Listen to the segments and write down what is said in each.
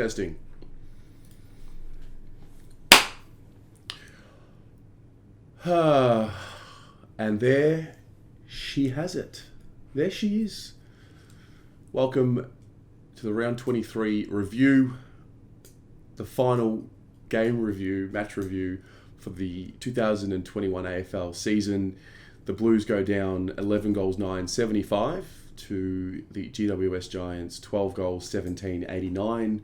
Testing. And there she has it. There she is. Welcome to the round 23 review, the final game review, match review for the 2021 AFL season. The Blues go down 11 goals 9-75 to the GWS Giants 12 goals 17-89.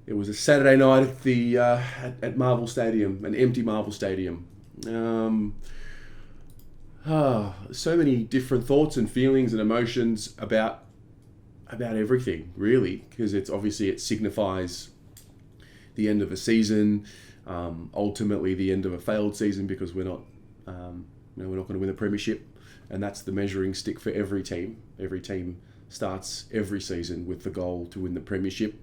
It was a Saturday night at the at Marvel Stadium, an empty Marvel Stadium. So many different thoughts and feelings and emotions about everything, really, because it signifies the end of a season, ultimately the end of a failed season, because we're not going to win a premiership, and that's the measuring stick for every team. Every team starts every season with the goal to win the premiership,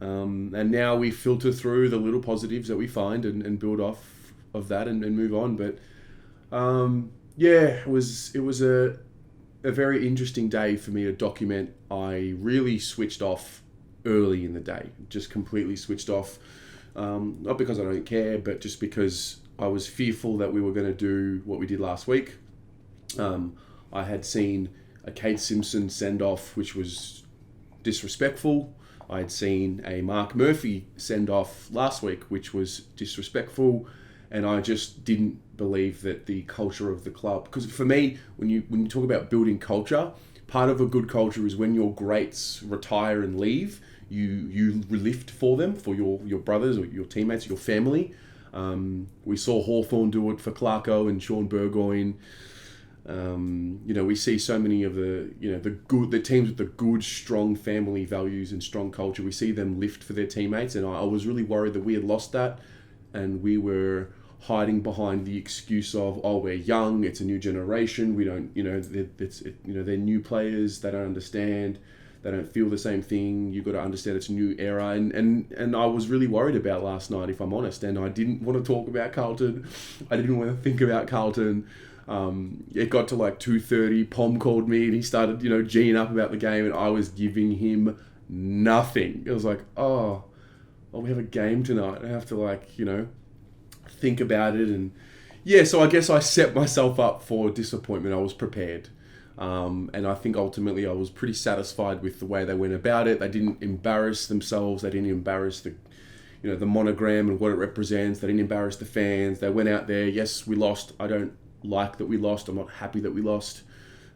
and now we filter through the little positives that we find and build off of that and move on. But it was a very interesting day for me to document. I really switched off early in the day, just completely switched off, not because I don't care, but just because I was fearful that we were going to do what we did last week. I had seen a Kate Simpson send-off, which was disrespectful. I had seen a Mark Murphy send-off last week, which was disrespectful. And I just didn't believe that the culture of the club, because for me, when you talk about building culture, part of a good culture is when your greats retire and leave, you lift for them, for your brothers or your teammates, your family. We saw Hawthorn do it for Clarko and Sean Burgoyne. We see so many of the teams with the good, strong family values and strong culture. We see them lift for their teammates, and I was really worried that we had lost that, and we were hiding behind the excuse of, we're young, it's a new generation, we don't, they're new players, they don't understand, they don't feel the same thing, you've got to understand it's a new era, and I was really worried about last night, if I'm honest, and I didn't want to talk about Carlton, I didn't want to think about Carlton. It got to like 2:30, Pom called me and he started, geeing up about the game, and I was giving him nothing. It was like, we have a game tonight, I have to think about it, and so I guess I set myself up for disappointment. I was prepared, and I think ultimately I was pretty satisfied with the way they went about it. They didn't embarrass themselves, they didn't embarrass the monogram and what it represents, they didn't embarrass the fans. They went out there, yes, we lost, I don't like that we lost, I'm not happy that we lost,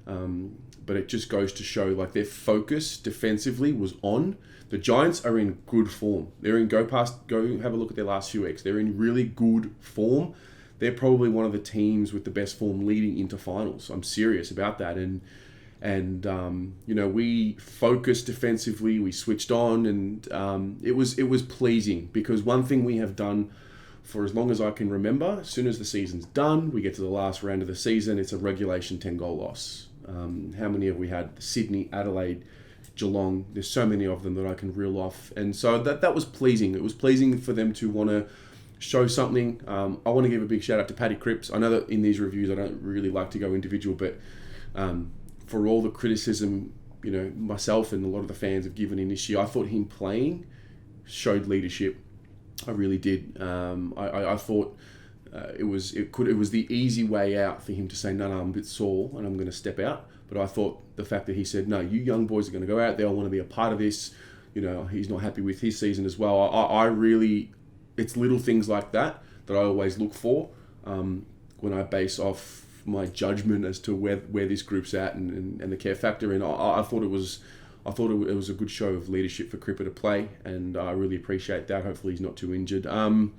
but it just goes to show their focus defensively was on. The Giants are in good form. They're in go have a look at their last few weeks. They're in really good form. They're probably one of the teams with the best form leading into finals. I'm serious about that. And we focused defensively. We switched on, and it was pleasing, because one thing we have done for as long as I can remember, as soon as the season's done, we get to the last round of the season, it's a regulation 10-goal loss. How many have we had? Sydney, Adelaide, Geelong, there's so many of them that I can reel off, and so that was pleasing. It was pleasing for them to want to show something. I want to give a big shout out to Paddy Cripps. I know that in these reviews I don't really like to go individual, but for all the criticism myself and a lot of the fans have given in this year, I thought him playing showed leadership. I really did. I thought it was the easy way out for him to say, no, I'm a bit sore and I'm going to step out. But I thought the fact that he said, no, you young boys are going to go out there, I want to be a part of this. He's not happy with his season as well. I really, it's little things like that I always look for when I base off my judgment as to where this group's at and the care factor. And I thought it was a good show of leadership for Cripper to play, and I really appreciate that. Hopefully he's not too injured. I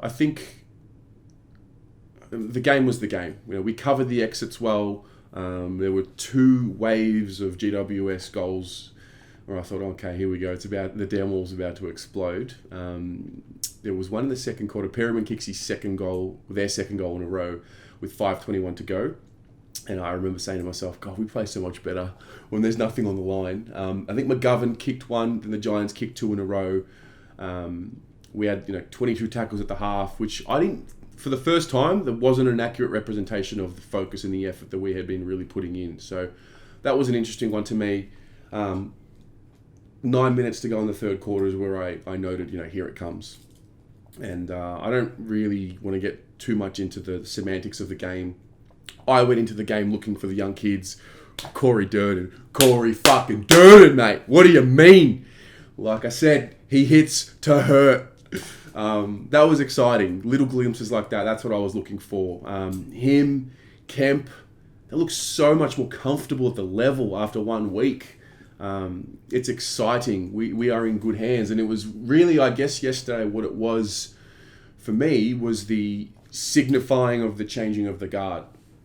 think the game was the game. We covered the exits well. There were 2 waves of GWS goals where I thought, okay, here we go. It's about, the down wall's about to explode. There was one in the second quarter. Perriman kicks their second goal in a row with 5:21 to go. And I remember saying to myself, God, we play so much better when there's nothing on the line. I think McGovern kicked one, then the Giants kicked 2 in a row. We had 22 tackles at the half, which I didn't, for the first time, there wasn't an accurate representation of the focus and the effort that we had been really putting in. So that was an interesting one to me. 9 minutes to go in the third quarter is where I noted, here it comes. And I don't really want to get too much into the semantics of the game. I went into the game looking for the young kids. Corey fucking Durden, mate. What do you mean? Like I said, he hits to hurt. That was exciting. Little glimpses like that. That's what I was looking for. Him, Kemp, they look so much more comfortable at the level after 1 week. It's exciting. We are in good hands. And it was really, I guess, yesterday what it was for me was the signifying of the changing of the guard.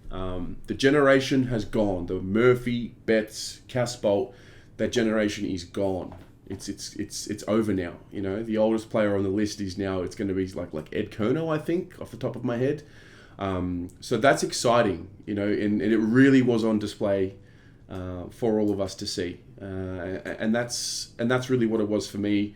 The generation has gone. The Murphy, Betts, Casbolt, that generation is gone. It's over now. The oldest player on the list is now, it's going to be like Ed Kerno, I think, off the top of my head. So that's exciting, and it really was on display for all of us to see. And that's really what it was for me.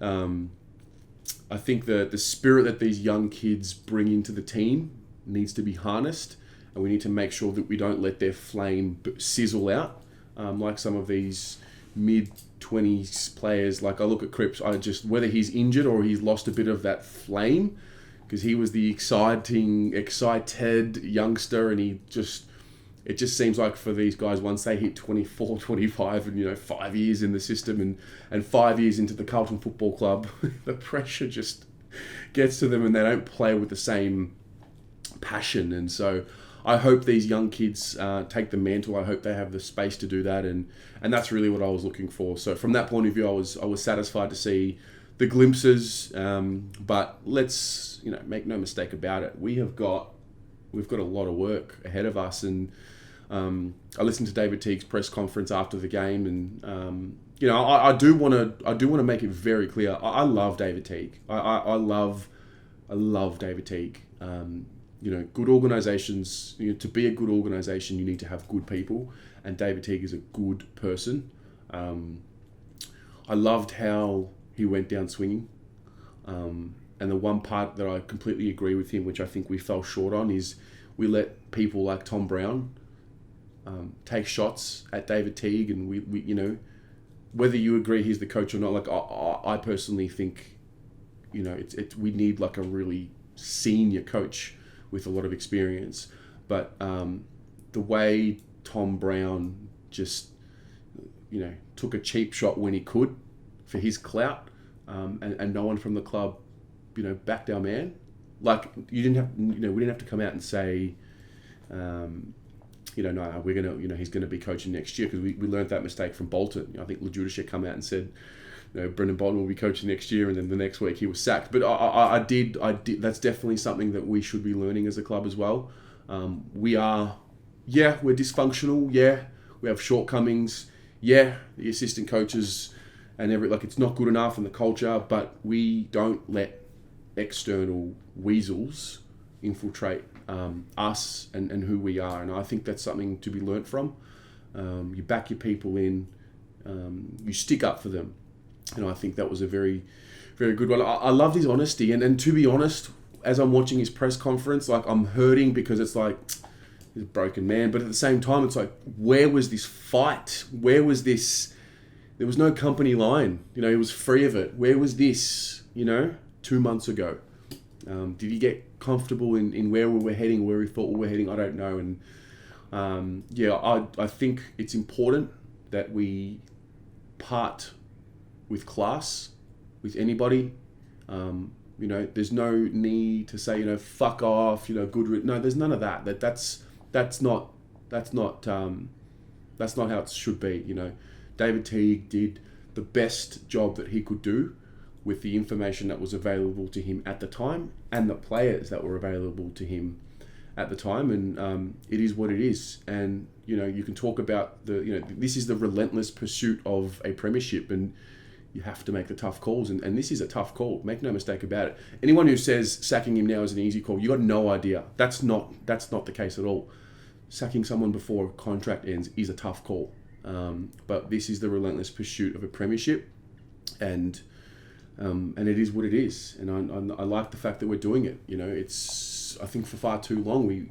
I think the spirit that these young kids bring into the team needs to be harnessed, and we need to make sure that we don't let their flame sizzle out like some of these mid-20s players. Like I look at Cripps, whether he's injured or he's lost a bit of that flame, because he was the excited youngster, and it just seems like for these guys, once they hit 24, 25 and, 5 years in the system and 5 years into the Carlton Football Club, the pressure just gets to them and they don't play with the same passion. And so I hope these young kids take the mantle. I hope they have the space to do that. And that's really what I was looking for. So from that point of view, I was satisfied to see the glimpses. But let's, make no mistake about it. We've got a lot of work ahead of us. And I listened to David Teague's press conference after the game, and I do want to make it very clear. I love David Teague. I love David Teague. Good organisations. To be a good organisation, you need to have good people, and David Teague is a good person. I loved how he went down swinging. And the one part that I completely agree with him, which I think we fell short on, is we let people like Tom Brown take shots at David Teague, and we whether you agree he's the coach or not. Like I personally think, we need like a really senior coach with a lot of experience. But the way Tom Brown just took a cheap shot when he could for his clout, and no one from the club backed our man. Like we didn't have to come out and say, no, we're gonna, he's gonna be coaching next year, because we learned that mistake from Bolton. I think Lajudicia come out and said, Brendan Bolton will be coaching next year, and then the next week he was sacked. But I did. That's definitely something that we should be learning as a club as well. We're dysfunctional. Yeah, we have shortcomings. Yeah, the assistant coaches and it's not good enough, and the culture, but we don't let external weasels infiltrate us and who we are. And I think that's something to be learnt from. You back your people in, you stick up for them. And I think that was a very, very good one. I love his honesty. And to be honest, as I'm watching his press conference, like I'm hurting, because it's like, he's a broken man. But at the same time, it's like, where was this fight? Where was this? There was no company line. He was free of it. Where was this, 2 months ago? Did he get comfortable in where we were heading, where we thought we were heading? I don't know. And I think it's important that we part with class with anybody. There's no need to say, fuck off, good. No, there's none of that. That's not how it should be. David Teague did the best job that he could do with the information that was available to him at the time, and the players that were available to him at the time. And it is what it is. And you can talk about this is the relentless pursuit of a premiership, and you have to make the tough calls. And this is a tough call. Make no mistake about it. Anyone who says sacking him now is an easy call, you got no idea. That's not the case at all. Sacking someone before a contract ends is a tough call. But this is the relentless pursuit of a premiership, and it is what it is. And I like the fact that we're doing it. It's, I think for far too long we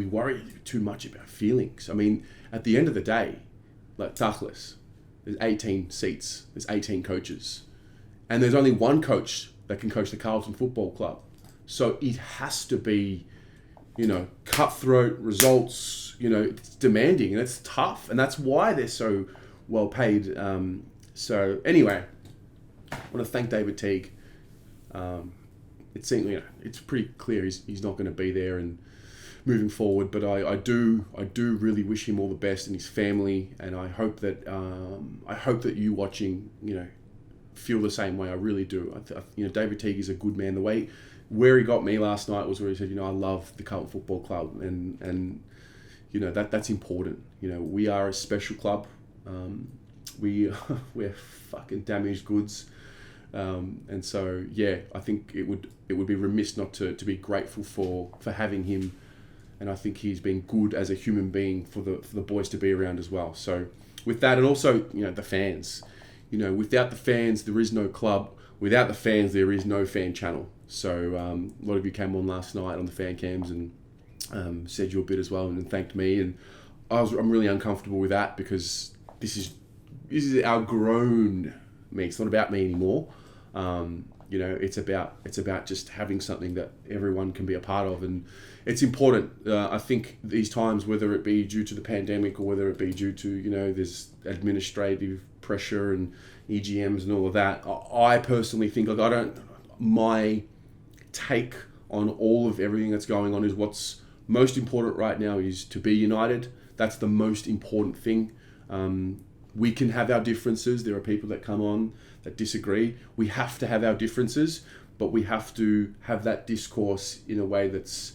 worry too much about feelings. I mean, at the end of the day, Like, tachlis. There's 18 seats. There's 18 coaches. And there's only one coach that can coach the Carlton Football Club. So it has to be, cutthroat results, it's demanding and it's tough. And that's why they're so well paid. So anyway, I want to thank David Teague. It seems, it's pretty clear he's not going to be there and moving forward, but I do really wish him all the best and his family, and I hope that you watching, feel the same way. I really do. David Teague is a good man. Where he got me last night was where he said, I love the Carlton Football Club, and that's important. We are a special club. We're fucking damaged goods. And so, I think it would be remiss not to be grateful for having him, and I think he's been good as a human being for the boys to be around as well. So with that, and also the fans, without the fans there is no club. Without the fans there is no fan channel. So a lot of you came on last night on the fan cams and said your bit as well and thanked me, and I'm really uncomfortable with that because this is outgrown me. It's not about me anymore. It's about just having something that everyone can be a part of, and it's important. I think these times, whether it be due to the pandemic or whether it be due to there's administrative pressure and EGMs and all of that, I personally think my take on all of everything that's going on is what's most important right now is to be united. That's the most important thing. We can have our differences. There are people that come on that disagree. We have to have our differences, but we have to have that discourse in a way that's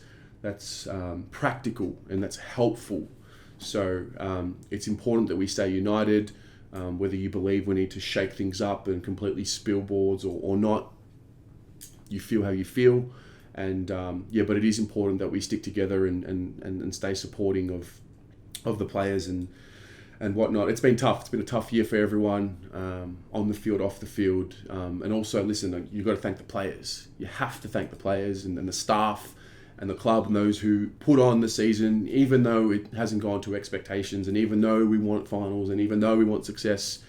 practical and that's helpful. So it's important that we stay united, whether you believe we need to shake things up and completely spill boards or not. You feel how you feel, and but it is important that we stick together and stay supporting of the players and whatnot. It's been tough. It's been a tough year for everyone, on the field, off the field. And also, listen, you've got to thank the players. You have to thank the players and the staff and the club and those who put on the season, even though it hasn't gone to expectations, and even though we want finals, and even though we want success.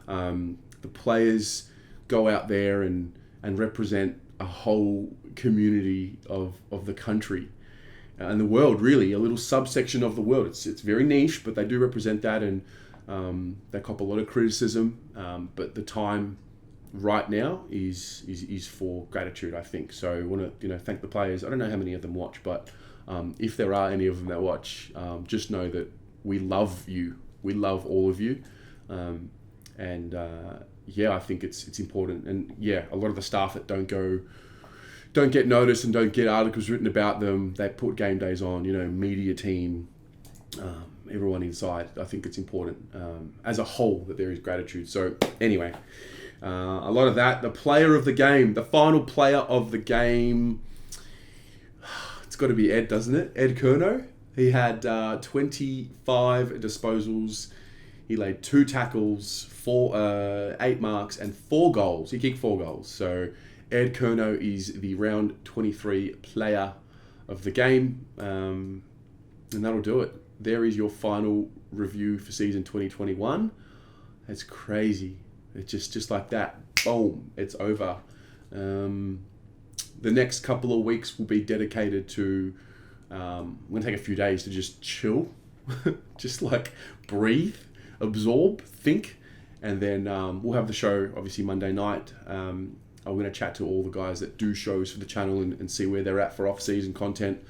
The players go out there and represent a whole community of the country. And the world, really, a little subsection of the world. It's very niche, but they do represent that, and they cop a lot of criticism. But the time right now is for gratitude, I think. So I want to thank the players. I don't know how many of them watch, but if there are any of them that watch, just know that we love you. We love all of you, I think it's important. And a lot of the staff that don't get noticed and don't get articles written about them, they put game days on, media team, everyone inside. I think it's important as a whole that there is gratitude. So anyway, a lot of that. The player of the game, the final player of the game, it's got to be Ed, doesn't it? Ed Curnow. He had 25 disposals. He laid 2 tackles, 8 marks, and 4 goals. He kicked 4 goals. So Ed Curnow is the round 23 player of the game. And that'll do it. There is your final review for season 2021. That's crazy. It's just like that. Boom. It's over. The next couple of weeks will be dedicated to... I'm going to take a few days to just chill. Just like breathe, absorb, think. And then we'll have the show, obviously, Monday night. I'm going to chat to all the guys that do shows for the channel and see where they're at for off-season content.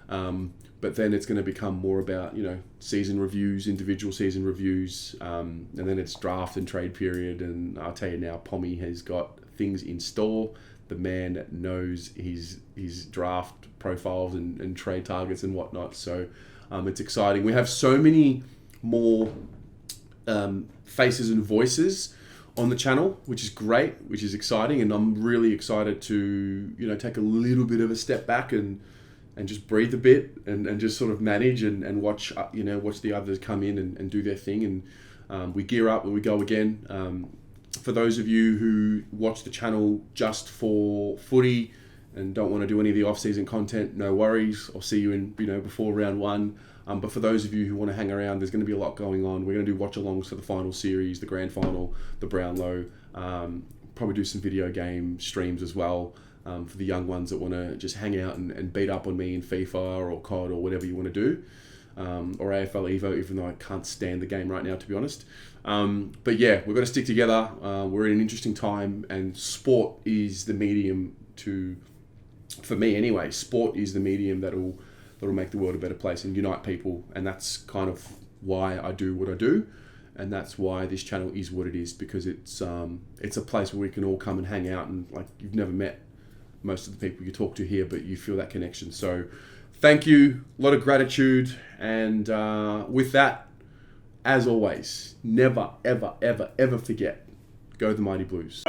But then it's going to become more about, season reviews, individual season reviews. And then it's draft and trade period. And I'll tell you now, Pommy has got things in store. The man knows his draft profiles and trade targets and whatnot. So it's exciting. We have so many more faces and voices on the channel, which is great, which is exciting, and I'm really excited to take a little bit of a step back and just breathe a bit and just sort of manage and watch the others come in and do their thing, and we gear up and we go again. For those of you who watch the channel just for footy and don't want to do any of the off-season content, no worries. I'll see you in, before round one. But for those of you who want to hang around, there's going to be a lot going on. We're going to do watch-alongs for the final series, the grand final, the Brownlow. Probably do some video game streams as well for the young ones that want to just hang out and beat up on me in FIFA or COD or whatever you want to do. Or AFL Evo, even though I can't stand the game right now, to be honest. But yeah, we've got to stick together. We're in an interesting time, and sport is the medium for me anyway, sport is the medium that'll make the world a better place and unite people. And that's kind of why I do what I do. And that's why this channel is what it is, because it's a place where we can all come and hang out, and like, you've never met most of the people you talk to here, but you feel that connection. So thank you, a lot of gratitude. And with that, as always, never, ever, ever, ever forget, go the Mighty Blues.